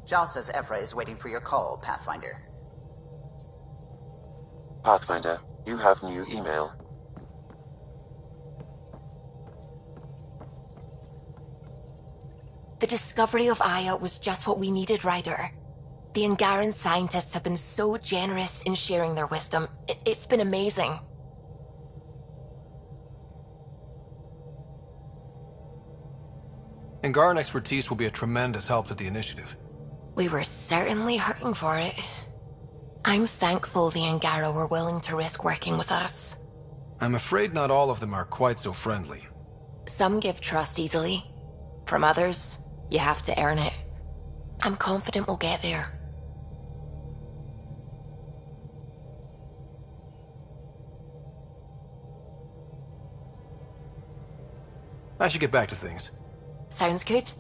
Jal says Evra is waiting for your call, Pathfinder. Pathfinder, you have new email. The discovery of Aya was just what we needed, Ryder. The Angaran scientists have been so generous in sharing their wisdom. It's been amazing. Angaran expertise will be a tremendous help to the initiative. We were certainly hurting for it. I'm thankful the Angara were willing to risk working with us. I'm afraid not all of them are quite so friendly. Some give trust easily. From others, you have to earn it. I'm confident we'll get there. I should get back to things. Sounds good.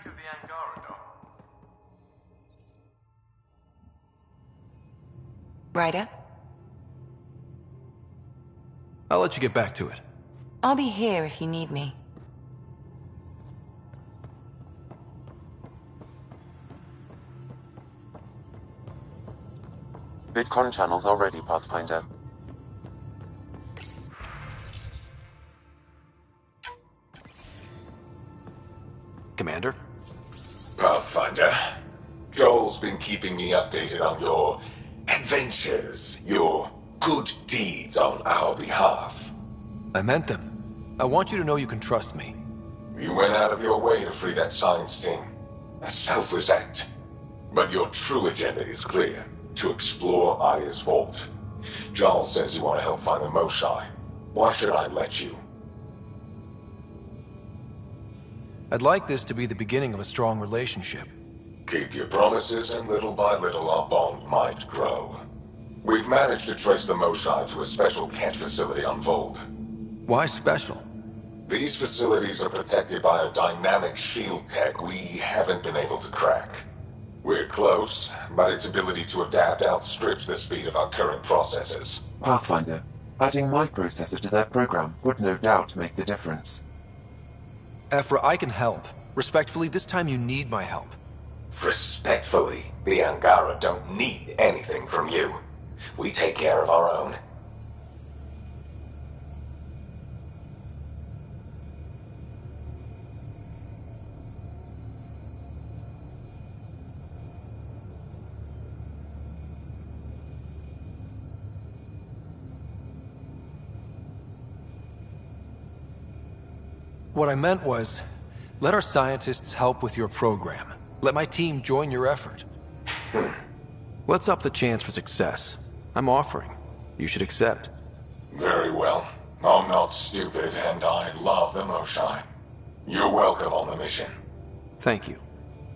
Of the Angara, Doc? Ryder? I'll let you get back to it. I'll be here if you need me. Bitcon channels are ready, Pathfinder. Commander? Pathfinder, Joel's been keeping me updated on your adventures, your good deeds on our behalf. I meant them. I want you to know you can trust me. You went out of your way to free that science team. A selfless act. But your true agenda is clear. To explore Aya's vault. Joel says you want to help find the Moshai. Why should I let you? I'd like this to be the beginning of a strong relationship. Keep your promises, and little by little our bond might grow. We've managed to trace the Moshai to a special Kent facility on Vold. Why special? These facilities are protected by a dynamic shield tech we haven't been able to crack. We're close, but its ability to adapt outstrips the speed of our current processors. Pathfinder, adding my processor to their program would no doubt make the difference. Evra, I can help. Respectfully, this time you need my help. Respectfully, the Angara don't need anything from you. We take care of our own. What I meant was, let our scientists help with your program. Let my team join your effort. Let's up the chance for success. I'm offering. You should accept. Very well. I'm not stupid, and I love the Moshai. You're welcome on the mission. Thank you.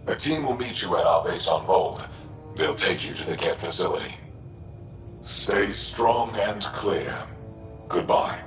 A team will meet you at our base on Vold. They'll take you to the Geth facility. Stay strong and clear. Goodbye.